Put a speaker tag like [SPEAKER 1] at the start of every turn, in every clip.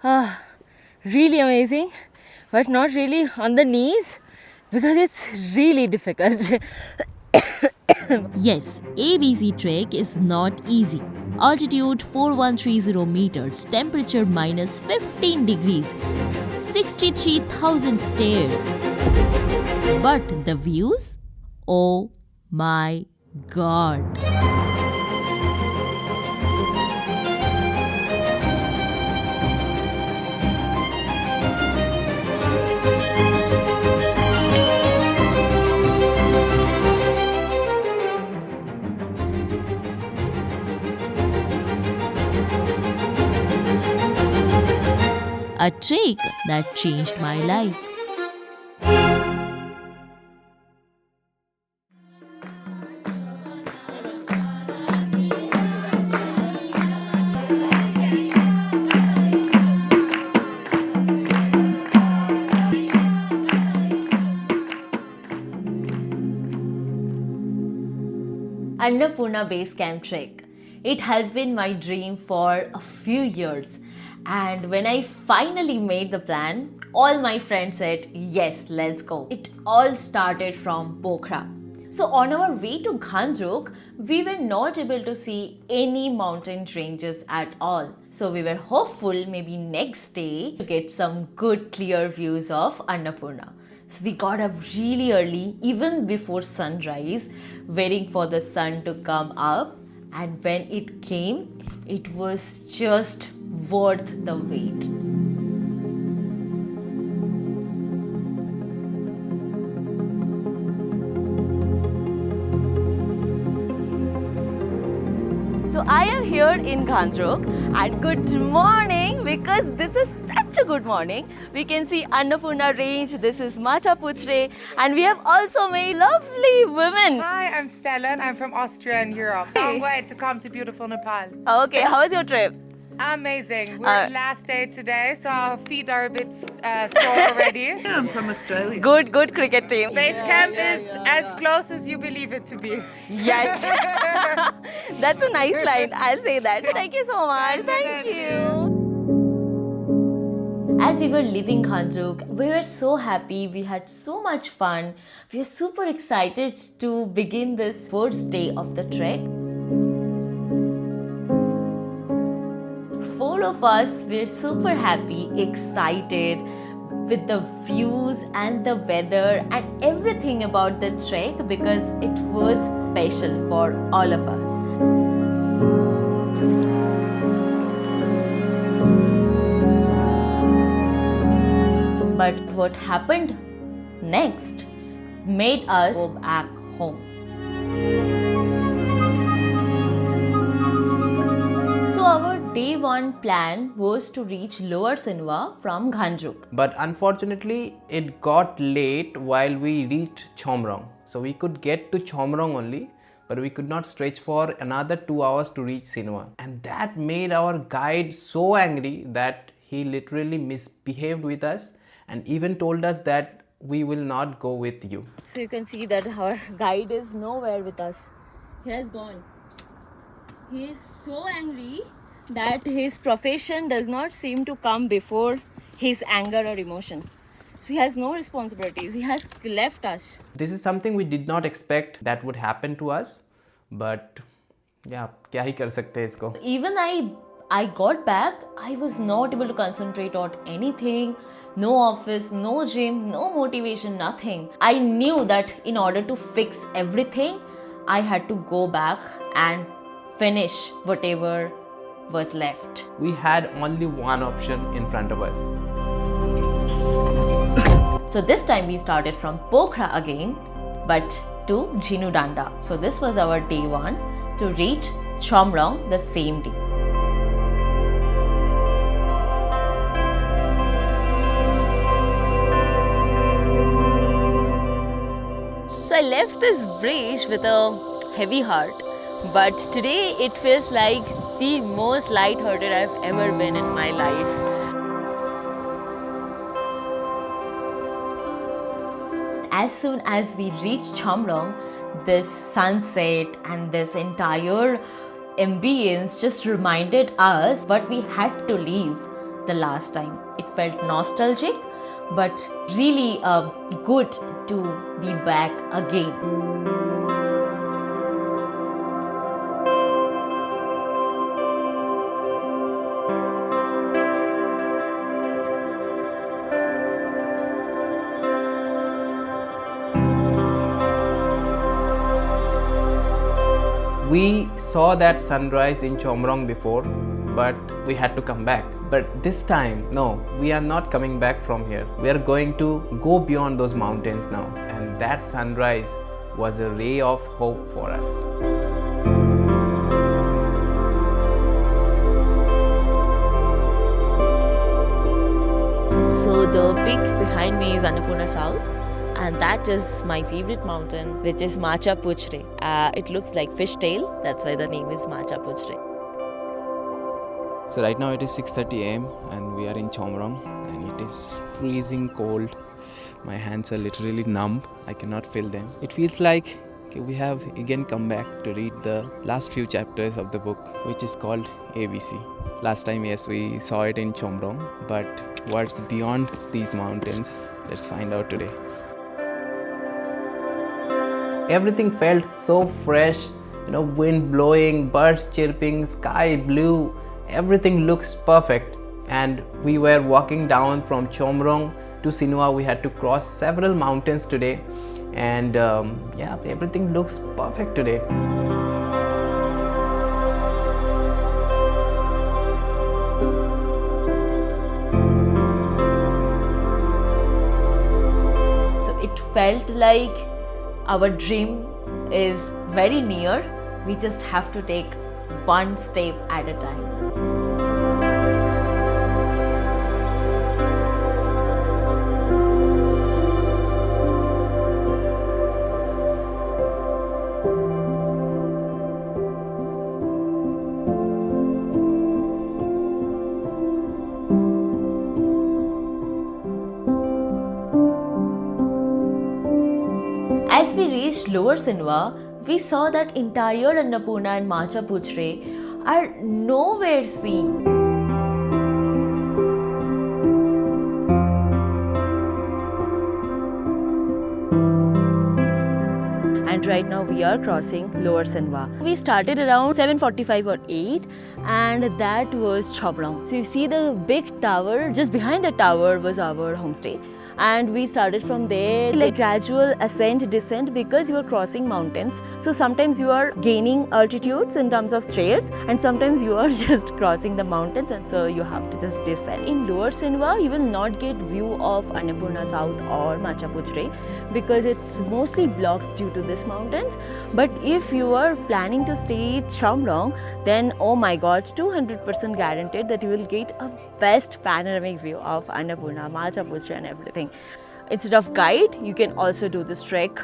[SPEAKER 1] Really amazing, but not really on the knees because it's really difficult.
[SPEAKER 2] Yes, ABC trek is not easy. Altitude 4130 meters, temperature minus 15 degrees, 63,000 stairs. But the views? Oh my god. A trek that changed my life.
[SPEAKER 3] Annapurna Base Camp Trek. It has been my dream for a few years, and when I finally made the plan, all my friends said, yes, let's go. It all started from Pokhara. So on our way to Ghandruk, we were not able to see any mountain ranges at all. So we were hopeful maybe next day to get some good clear views of Annapurna. So we got up really early, even before sunrise, waiting for the sun to come up. And when it came, it was just worth the wait.
[SPEAKER 1] So I am here in Ghandruk and good morning because this is such a good morning. We can see Annapurna range, this is Machaputre, and we have also made lovely women.
[SPEAKER 4] Hi, I'm Stella and I'm from Austria in Europe. Can't wait to come to beautiful Nepal.
[SPEAKER 1] Okay, how was your trip?
[SPEAKER 4] Amazing. We're last day today, so our feet are a bit sore already.
[SPEAKER 5] I'm from Australia.
[SPEAKER 1] Good cricket team.
[SPEAKER 4] Base camp is as close as you believe it to be.
[SPEAKER 1] Yes. That's a nice line. I'll say that. Thank you so much. Thank you.
[SPEAKER 3] As we were leaving Ghandruk, we were so happy, we had so much fun. We are super excited to begin this first day of the trek. Four of us were super happy, excited with the views and the weather and everything about the trek because it was special for all of us. But what happened next made us go back home. So our day one plan was to reach Lower Sinwa from Ghandruk.
[SPEAKER 6] But unfortunately, it got late while we reached Chomrong. So we could get to Chomrong only, but we could not stretch for another 2 hours to reach Sinwa. And that made our guide so angry that he literally misbehaved with us and even told us that we will not go with you.
[SPEAKER 1] So you can see that our guide is nowhere with us. He has gone. He is so angry that his profession does not seem to come before his anger or emotion. So he has no responsibilities. He has left us.
[SPEAKER 6] This is something we did not expect that would happen to us. But yeah, क्या ही कर सकते हैं इसको.
[SPEAKER 3] Even I got back, I was not able to concentrate on anything. No office, no gym, no motivation, nothing. I knew that in order to fix everything, I had to go back and finish whatever was left.
[SPEAKER 6] We had only one option in front of us.
[SPEAKER 3] So this time we started from Pokhara again, but to Jhinudanda. So this was our day one to reach Chomrong the same day.
[SPEAKER 1] So I left this bridge with a heavy heart, but today it feels like the most light-hearted I've ever been in my life.
[SPEAKER 3] As soon as we reached Chomrong, this sunset and this entire ambience just reminded us what we had to leave the last time. It felt nostalgic, but really good to be back again.
[SPEAKER 6] We saw that sunrise in Chomrong before, but we had to come back. But this time, no, we are not coming back from here. We are going to go beyond those mountains now. And that sunrise was a ray of hope for us.
[SPEAKER 2] So the peak behind me is Annapurna South, and that is my favorite mountain, which is Macha Puchre. It looks like fishtail, that's why the name is Macha Puchre.
[SPEAKER 6] So right now it is 6:30 am and we are in Chomrong and it is freezing cold. My hands are literally numb. I cannot feel them. It feels like we have again come back to read the last few chapters of the book, which is called ABC. Last time, yes, we saw it in Chomrong, but what's beyond these mountains? Let's find out today. Everything felt so fresh, wind blowing, birds chirping, sky blue, everything looks perfect. And we were walking down from Chomrong to Sinua. We had to cross several mountains today, and everything looks perfect today.
[SPEAKER 3] So it felt like our dream is very near. We just have to take one step at a time. As we reached Lower Sinwa, we saw that entire Annapurna and Macha Puchre are nowhere seen.
[SPEAKER 2] And right now we are crossing Lower Sinwa. We started around 7:45 or 8, and that was Chomrong. So you see the big tower, just behind the tower was our homestay. And we started from there, like gradual ascent, descent, because you are crossing mountains. So sometimes you are gaining altitudes in terms of stairs, and sometimes you are just crossing the mountains, and so you have to just descend. In Lower Sinwa, you will not get view of Annapurna South or Macha Puchre because it's mostly blocked due to these mountains. But if you are planning to stay at Chomrong, then oh my god, 200% guaranteed that you will get a best panoramic view of Annapurna, Macha Puchre and everything. Instead of guide, you can also do this trek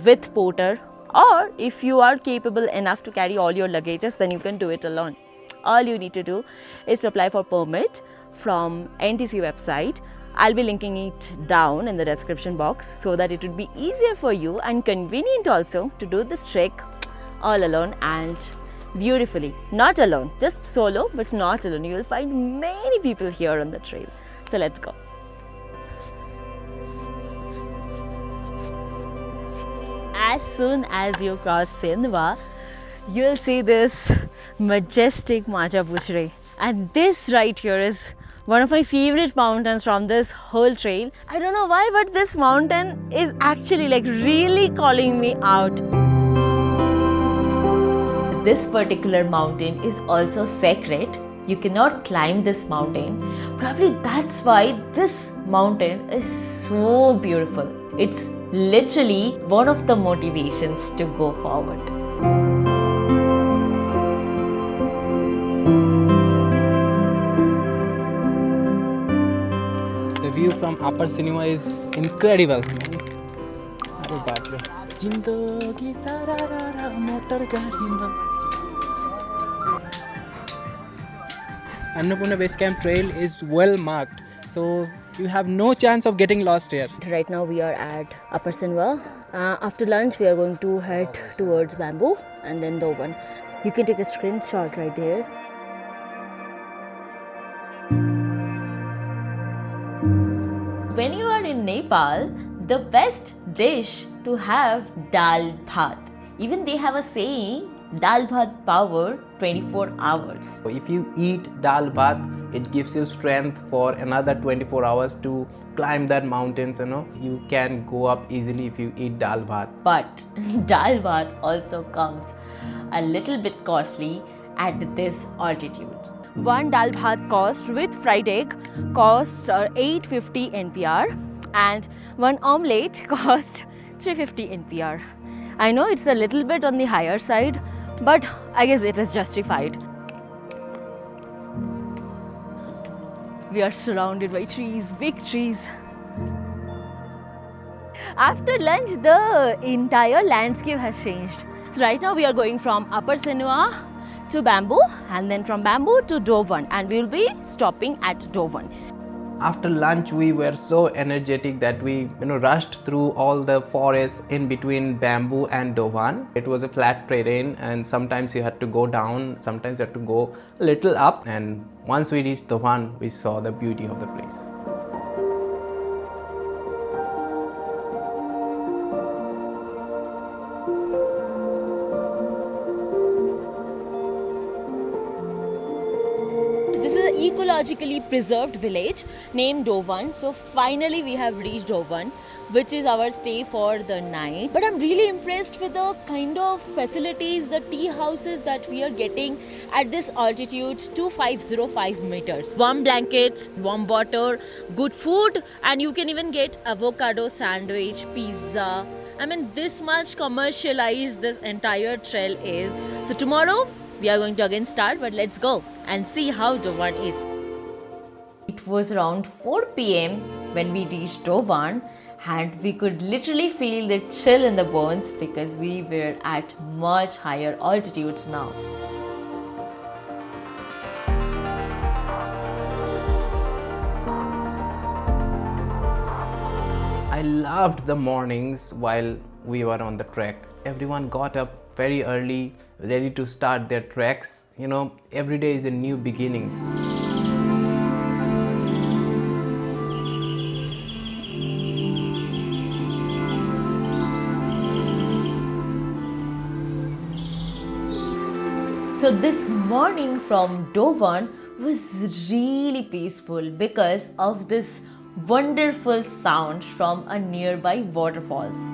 [SPEAKER 2] with porter, or if you are capable enough to carry all your luggages, then you can do it alone. All you need to do is to apply for permit from NTC website. I'll be linking it down in the description box so that it would be easier for you and convenient also to do this trek all alone and beautifully. Not alone, just solo, but not alone. You will find many people here on the trail. So let's go. As soon as you cross Sinwa, you'll see this majestic Macha Puchre. And this right here is one of my favorite mountains from this whole trail. I don't know why, but this mountain is actually like really calling me out.
[SPEAKER 3] This particular mountain is also sacred. You cannot climb this mountain. Probably that's why this mountain is so beautiful. It's literally one of the motivations to go forward.
[SPEAKER 5] The view from Upper Sinwa is incredible. Annapurna Base Camp Trail is well marked, so you have no chance of getting lost here.
[SPEAKER 2] Right now we are at Upper Sinwa. After lunch we are going to head towards Bamboo and then Dovan. You can take a screenshot right there.
[SPEAKER 3] when you are in Nepal, the best dish to have dal bhat. Even they have a saying, dal bhat power 24 hours.
[SPEAKER 6] So if you eat dal bhat, it gives you strength for another 24 hours to climb that mountains, you can go up easily if you eat dal bhat.
[SPEAKER 3] But dal bhat also comes a little bit costly at this altitude.
[SPEAKER 2] One dal bhat cost with fried egg costs 850 NPR and one omelette cost 350 NPR. I know it's a little bit on the higher side, but I guess it is justified. We are surrounded by trees, big trees. After lunch, the entire landscape has changed. So right now we are going from Upper Senua to Bamboo and then from Bamboo to Dovan, and we will be stopping at Dovan.
[SPEAKER 6] After lunch, we were so energetic that we rushed through all the forests in between Bamboo and Dovan. It was a flat terrain and sometimes you had to go down, sometimes you had to go a little up, and once we reached Dovan, we saw the beauty of the place.
[SPEAKER 2] Ecologically preserved village named Dovan. So finally we have reached Dovan, which is our stay for the night. But I'm really impressed with the kind of facilities, the tea houses that we are getting at this altitude, 2505 meters. Warm blankets, warm water, good food, and you can even get avocado sandwich, pizza. I mean, this much commercialized this entire trail is. So tomorrow we are going to again start, but let's go and see how Dovan is.
[SPEAKER 3] It was around 4 p.m. when we reached Dovan, and we could literally feel the chill in the bones because we were at much higher altitudes now.
[SPEAKER 6] I loved the mornings while we were on the trek. Everyone got up very early, ready to start their treks. Every day is a new beginning.
[SPEAKER 3] So this morning from Dovan was really peaceful because of this wonderful sound from a nearby waterfalls.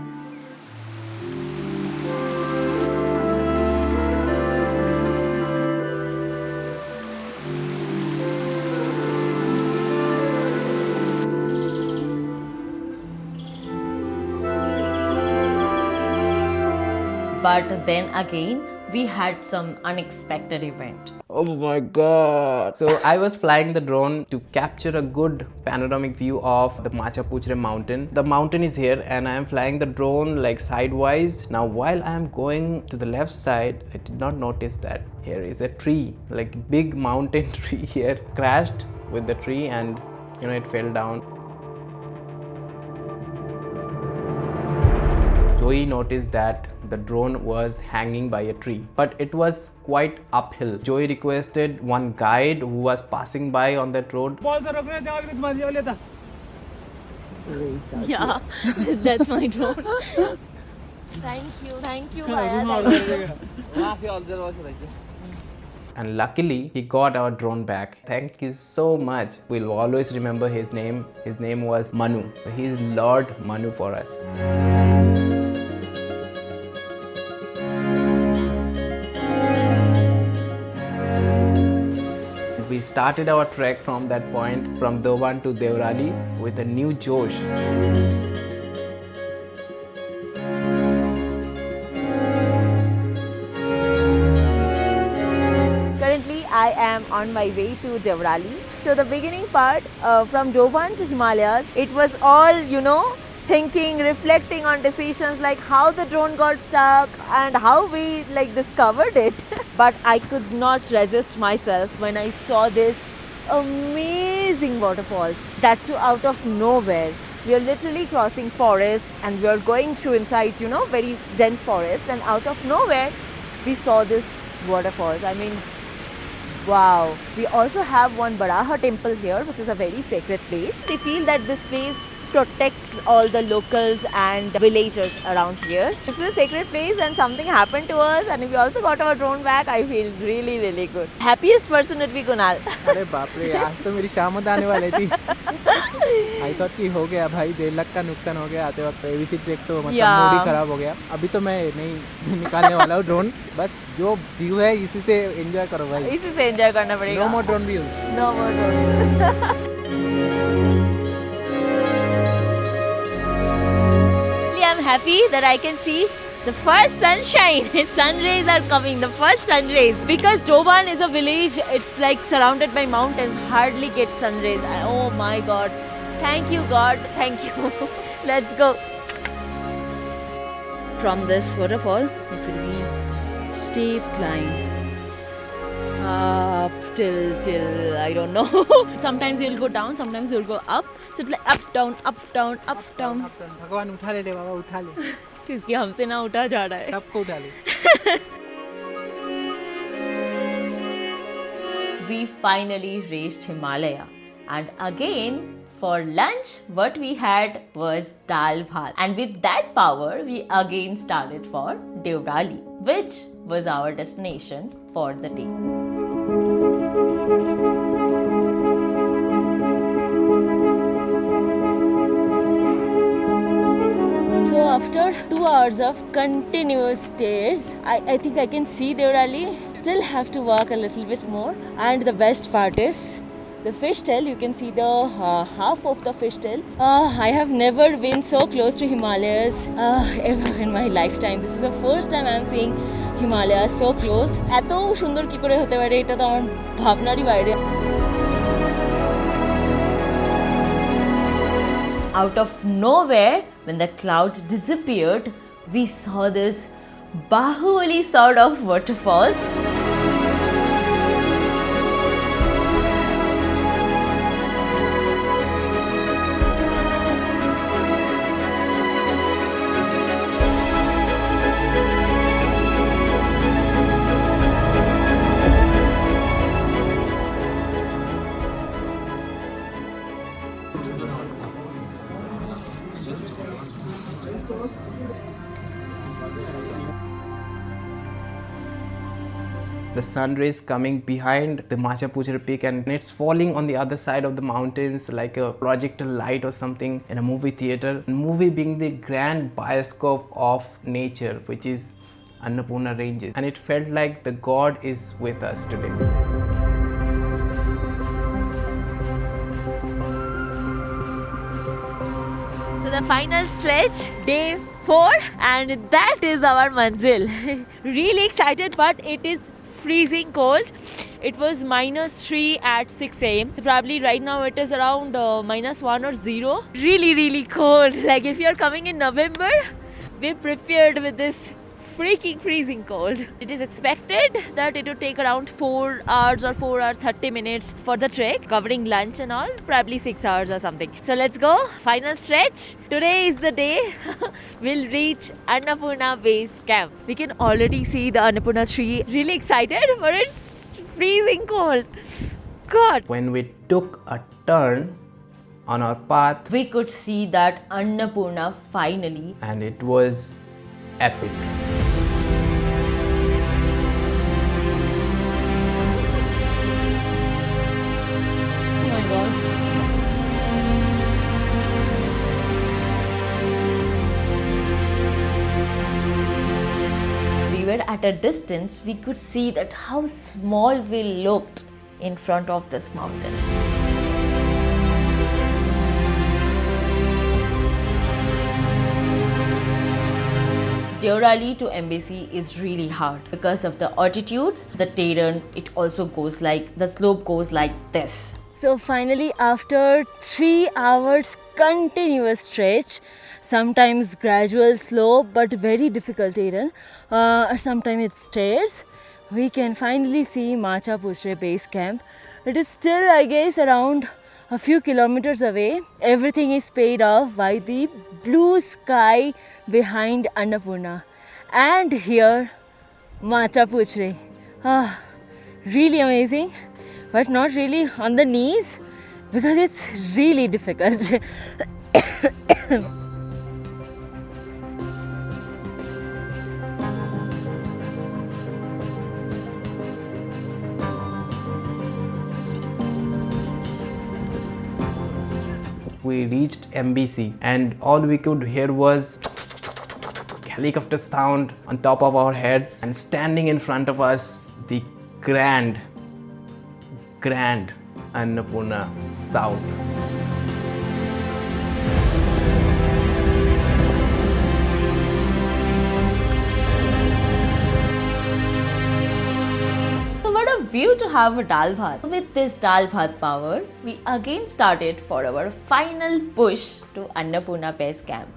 [SPEAKER 3] But then again, we had some unexpected event.
[SPEAKER 6] Oh my god! So I was flying the drone to capture a good panoramic view of the Machapuchre mountain. The mountain is here and I am flying the drone like sidewise. Now while I am going to the left side, I did not notice that here is a tree, like big mountain tree here, crashed with the tree and it fell down. Joey noticed that the drone was hanging by a tree, but it was quite uphill. Joey requested one guide who was passing by on that road.
[SPEAKER 2] Yeah, that's my drone. Thank you.
[SPEAKER 6] And luckily, he got our drone back. Thank you so much. We'll always remember his name. His name was Manu. He is Lord Manu for us. We started our trek from that point, from Dovan to Devrali, with a new josh.
[SPEAKER 2] Currently, I am on my way to Devrali. So the beginning part from Dovan to Himalayas, it was all, thinking, reflecting on decisions like how the drone got stuck and how we discovered it. But I could not resist myself when I saw this amazing waterfalls, that too out of nowhere. We are literally crossing forest and we are going through inside, very dense forest, and out of nowhere we saw this waterfalls. I mean, wow. We also have one Baraha temple here, which is a very sacred place. They feel that this place protects all the locals and villagers around here. This is a sacred place and something happened to us, and we also got our drone back. I feel really, really good. Happiest person would be Kunal.
[SPEAKER 5] अरे बाप रे, आज तो मेरी शामत आने वाली थी. I thought कि हो गया भाई, 1.5 लाख का नुकसान हो गया आते वक्त. एवीसी ट्रैक तो मतलब मूड ही खराब हो गया. अभी तो मैं नहीं निकालने वाला हूँ ड्रोन. बस जो व्यू है इसी से एंजॉय करो भाई.
[SPEAKER 2] इसी से एंजॉय करना पड़ेगा.
[SPEAKER 5] No more drone views.
[SPEAKER 2] No more drone. I'm happy that I can see the first sunshine. Sun rays are coming, the first sun rays. Because Doban is a village, it's like surrounded by mountains, hardly get sun rays. Oh my god. Thank you God, thank you. Let's go. From this waterfall, it will be steep climb. Up till I don't know. Sometimes you'll go down, sometimes you'll go up. So it's like up down, up down, up down.
[SPEAKER 5] भगवान उठा ले रे बाबा, उठा ले.
[SPEAKER 2] क्योंकि हमसे ना उठा जा रहा है.
[SPEAKER 5] सबको उठा ले.
[SPEAKER 3] We finally reached Himalaya, and again for lunch what we had was dal bhat, and with that power we again started for Devrali, which was our destination for the day.
[SPEAKER 2] So after 2 hours of continuous stairs, I think I can see Devrali. Still have to walk a little bit more. And the best part is the fishtail. You can see the half of the fishtail. I have never been so close to Himalayas ever in my lifetime. This is the first time I am seeing Himalayas so close. এত সুন্দর কি করে হতে পারে এটা তো আমার ভাবনারই বাইরে.
[SPEAKER 3] Out of nowhere, when the clouds disappeared, we saw this Bahubali sort of waterfall.
[SPEAKER 6] The sun rays coming behind the Macha Pujra peak, and it's falling on the other side of the mountains like a projector light or something in a movie theater. Movie being the grand bioscope of nature, which is Annapurna Ranges, and it felt like the god is with us today.
[SPEAKER 2] So the final stretch, day 4, and that is our manzil. Really excited, but it is freezing cold. It was -3 at 6 a.m. Probably right now it is around -1 or 0. Really cold. Like if you are coming in November, be prepared with this freaking freezing cold. It is expected that it will take around 4 hours or 4 hours 30 minutes for the trek, covering lunch and all, probably 6 hours or something. So let's go. Final stretch. Today is the day. We'll reach Annapurna Base Camp. We can already see the Annapurna tree. Really excited, but it's freezing cold. God.
[SPEAKER 6] When we took a turn on our path,
[SPEAKER 3] We could see that Annapurna finally.
[SPEAKER 6] and it was epic.
[SPEAKER 2] Oh my God.
[SPEAKER 3] We were at a distance, we could see that how small we looked in front of this mountains. Devrali to Embassy is really hard because of the altitudes, the terrain. It also goes like, the slope goes like this.
[SPEAKER 2] So finally, after 3 hours continuous stretch, sometimes gradual slope but very difficult terrain, sometimes it's stairs, we can finally see Macha Pujra Base Camp. It is still, I guess, around a few kilometers away. Everything is paid off by the blue sky behind Annapurna. And here, Macha Pujra. Really amazing, but not really on the knees because it's really difficult.
[SPEAKER 6] We reached MBC and all we could hear was helicopter sound on top of our heads, and standing in front of us the grand Annapurna South.
[SPEAKER 3] So what a view to have a dal bhat. With this dal bhat power, we again started for our final push to Annapurna Base Camp.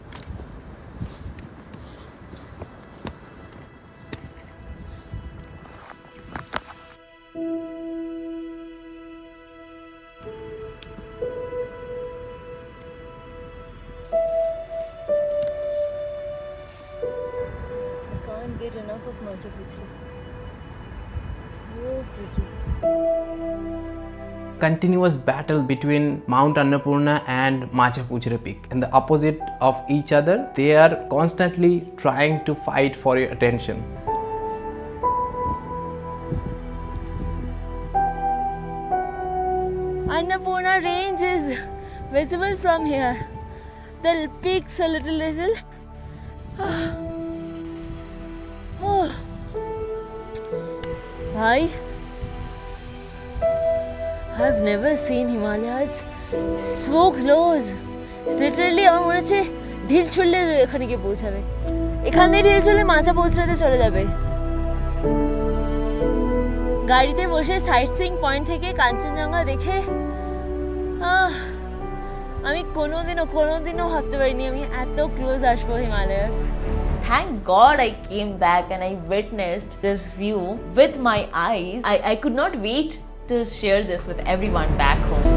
[SPEAKER 2] Can't get enough of Machu Picchu. So pretty.
[SPEAKER 6] Continuous battle between Mount Annapurna and Machhapuchhre Peak, and the opposite of each other. They are constantly trying to fight for your attention.
[SPEAKER 2] Annapurna range is visible from here. The peaks a little. Oh. Bhai, I've never seen Himalayas so close. It's literally আমার মনে হচ্ছে ঢিল ছুড়লে এখানে গিয়ে পৌঁছাবে। এখানে ঢিল ছুড়লে মাচা পৌঁছাতে চলে যাবে। গাড়িতে বসে সাইট সিইং পয়েন্ট থেকে কাঞ্চনজঙ্ঘা দেখে আমি কোনোদিনও ভাবতে পারিনি আমি এত ক্লোজ আসবো Himalayas.
[SPEAKER 3] Thank God I came back and I witnessed this view with my eyes. I could not wait to share this with everyone back home.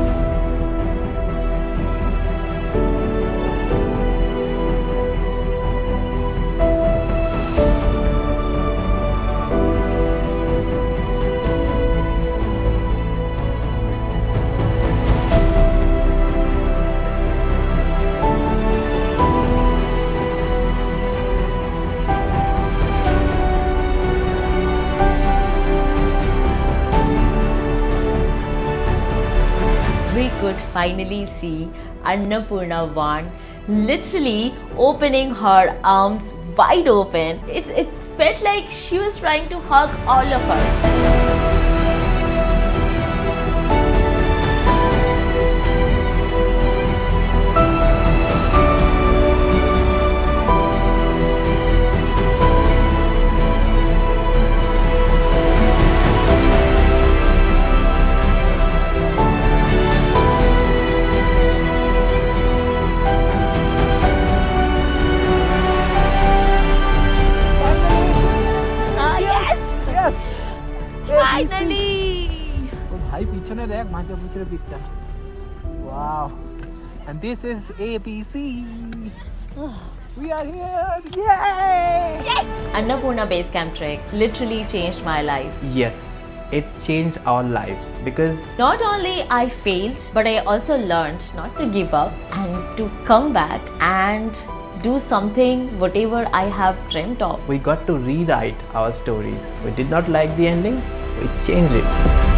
[SPEAKER 3] We could finally see Annapurna Van literally opening her arms wide open. It felt like she was trying to hug all of us.
[SPEAKER 2] Finally!
[SPEAKER 5] ও ভাই পিছনে দেখ মাচাপুচহ্রে পিকটা। Wow. And this is ABC. We are here. Yay!
[SPEAKER 3] Annapurna Base Camp Trek literally changed my life.
[SPEAKER 6] Yes, it changed our lives because
[SPEAKER 3] Not only I failed, but I also learned not to give up and to come back and do something whatever I have dreamt of.
[SPEAKER 6] we got to rewrite our stories. We did not like the ending, we changed it.